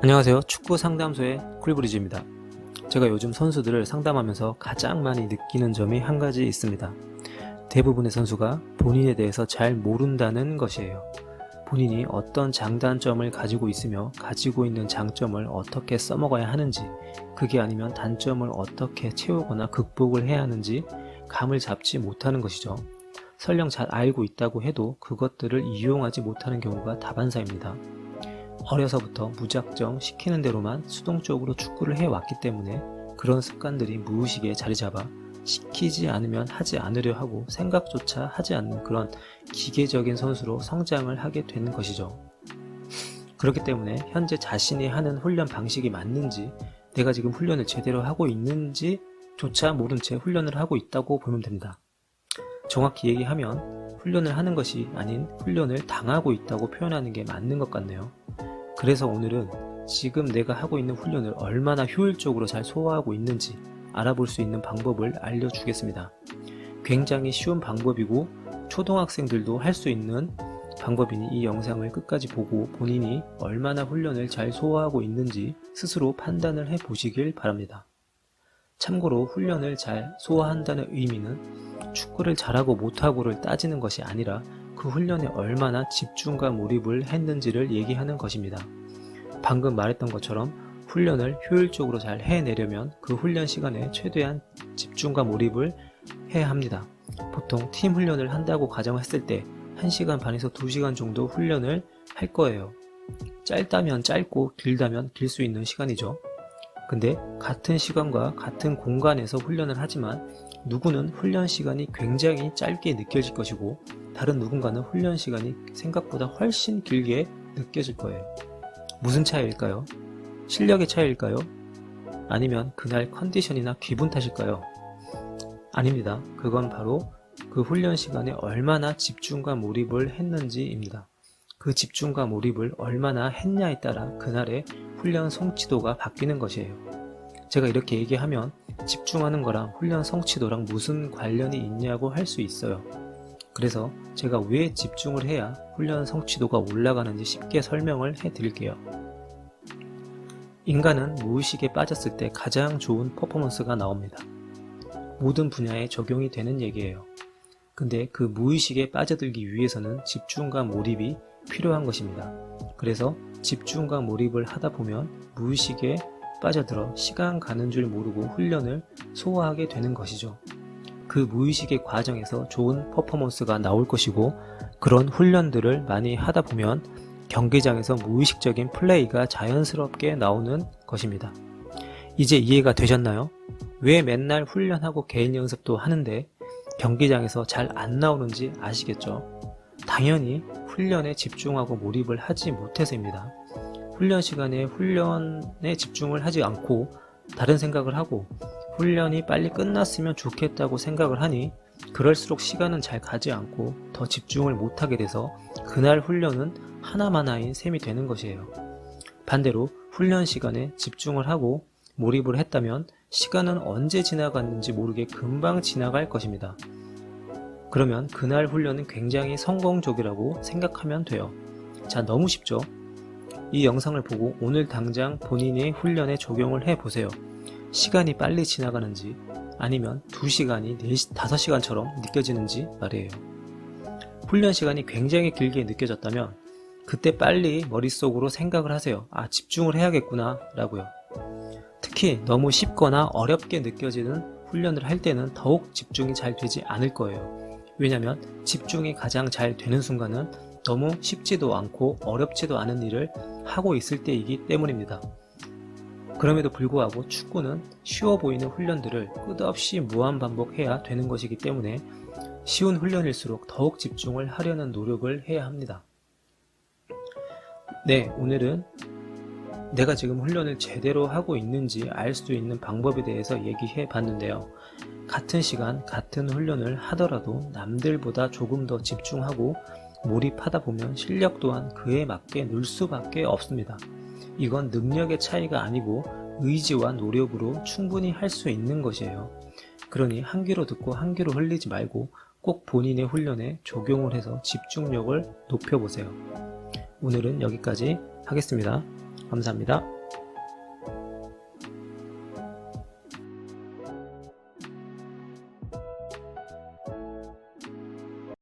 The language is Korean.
안녕하세요. 축구 상담소의 쿨브리즈입니다. 제가 요즘 선수들을 상담하면서 가장 많이 느끼는 점이 한 가지 있습니다. 대부분의 선수가 본인에 대해서 잘 모른다는 것이에요. 본인이 어떤 장단점을 가지고 있으며 가지고 있는 장점을 어떻게 써먹어야 하는지, 그게 아니면 단점을 어떻게 채우거나 극복을 해야 하는지 감을 잡지 못하는 것이죠. 설령 잘 알고 있다고 해도 그것들을 이용하지 못하는 경우가 다반사입니다. 어려서부터 무작정 시키는 대로만 수동적으로 축구를 해왔기 때문에 그런 습관들이 무의식에 자리 잡아 시키지 않으면 하지 않으려 하고 생각조차 하지 않는 그런 기계적인 선수로 성장을 하게 되는 것이죠. 그렇기 때문에 현재 자신이 하는 훈련 방식이 맞는지, 내가 지금 훈련을 제대로 하고 있는지 조차 모른 채 훈련을 하고 있다고 보면 됩니다. 정확히 얘기하면 훈련을 하는 것이 아닌 훈련을 당하고 있다고 표현하는 게 맞는 것 같네요. 그래서 오늘은 지금 내가 하고 있는 훈련을 얼마나 효율적으로 잘 소화하고 있는지 알아볼 수 있는 방법을 알려주겠습니다. 굉장히 쉬운 방법이고 초등학생들도 할 수 있는 방법이니 이 영상을 끝까지 보고 본인이 얼마나 훈련을 잘 소화하고 있는지 스스로 판단을 해 보시길 바랍니다. 참고로 훈련을 잘 소화한다는 의미는 축구를 잘하고 못하고를 따지는 것이 아니라 그 훈련에 얼마나 집중과 몰입을 했는지를 얘기하는 것입니다. 방금 말했던 것처럼 훈련을 효율적으로 잘 해내려면 그 훈련 시간에 최대한 집중과 몰입을 해야 합니다. 보통 팀 훈련을 한다고 가정했을 때 1시간 반에서 2시간 정도 훈련을 할 거예요. 짧다면 짧고 길다면 길 수 있는 시간이죠. 근데 같은 시간과 같은 공간에서 훈련을 하지만 누구는 훈련 시간이 굉장히 짧게 느껴질 것이고 다른 누군가는 훈련 시간이 생각보다 훨씬 길게 느껴질 거예요. 무슨 차이일까요? 실력의 차이일까요? 아니면 그날 컨디션이나 기분 탓일까요? 아닙니다. 그건 바로 그 훈련 시간에 얼마나 집중과 몰입을 했는지입니다. 그 집중과 몰입을 얼마나 했냐에 따라 그날의 훈련 성취도가 바뀌는 것이에요. 제가 이렇게 얘기하면 집중하는 거랑 훈련 성취도랑 무슨 관련이 있냐고 할 수 있어요. 그래서 제가 왜 집중을 해야 훈련 성취도가 올라가는지 쉽게 설명을 해 드릴게요. 인간은 무의식에 빠졌을 때 가장 좋은 퍼포먼스가 나옵니다. 모든 분야에 적용이 되는 얘기예요. 근데 그 무의식에 빠져들기 위해서는 집중과 몰입이 필요한 것입니다. 그래서 집중과 몰입을 하다 보면 무의식에 빠져들어 시간 가는 줄 모르고 훈련을 소화하게 되는 것이죠. 그 무의식의 과정에서 좋은 퍼포먼스가 나올 것이고 그런 훈련들을 많이 하다 보면 경기장에서 무의식적인 플레이가 자연스럽게 나오는 것입니다. 이제 이해가 되셨나요? 왜 맨날 훈련하고 개인 연습도 하는데 경기장에서 잘 안 나오는지 아시겠죠? 당연히 훈련에 집중하고 몰입을 하지 못해서입니다. 훈련 시간에 훈련에 집중을 하지 않고 다른 생각을 하고 훈련이 빨리 끝났으면 좋겠다고 생각을 하니 그럴수록 시간은 잘 가지 않고 더 집중을 못하게 돼서 그날 훈련은 하나마나인 셈이 되는 것이에요. 반대로 훈련 시간에 집중을 하고 몰입을 했다면 시간은 언제 지나갔는지 모르게 금방 지나갈 것입니다. 그러면 그날 훈련은 굉장히 성공적이라고 생각하면 돼요. 자, 너무 쉽죠? 이 영상을 보고 오늘 당장 본인의 훈련에 적용을 해보세요. 시간이 빨리 지나가는지 아니면 2시간이 5시간처럼 느껴지는지 말이에요. 훈련 시간이 굉장히 길게 느껴졌다면 그때 빨리 머릿속으로 생각을 하세요. 아, 집중을 해야겠구나 라고요. 특히 너무 쉽거나 어렵게 느껴지는 훈련을 할 때는 더욱 집중이 잘 되지 않을 거예요. 왜냐면 집중이 가장 잘 되는 순간은 너무 쉽지도 않고 어렵지도 않은 일을 하고 있을 때이기 때문입니다. 그럼에도 불구하고 축구는 쉬워 보이는 훈련들을 끝없이 무한반복해야 되는 것이기 때문에 쉬운 훈련일수록 더욱 집중을 하려는 노력을 해야 합니다. 네, 오늘은 내가 지금 훈련을 제대로 하고 있는지 알 수 있는 방법에 대해서 얘기해 봤는데요. 같은 시간, 같은 훈련을 하더라도 남들보다 조금 더 집중하고 몰입하다 보면 실력 또한 그에 맞게 늘 수밖에 없습니다. 이건 능력의 차이가 아니고 의지와 노력으로 충분히 할 수 있는 것이에요. 그러니 한 귀로 듣고 한 귀로 흘리지 말고 꼭 본인의 훈련에 적용을 해서 집중력을 높여보세요. 오늘은 여기까지 하겠습니다. 감사합니다.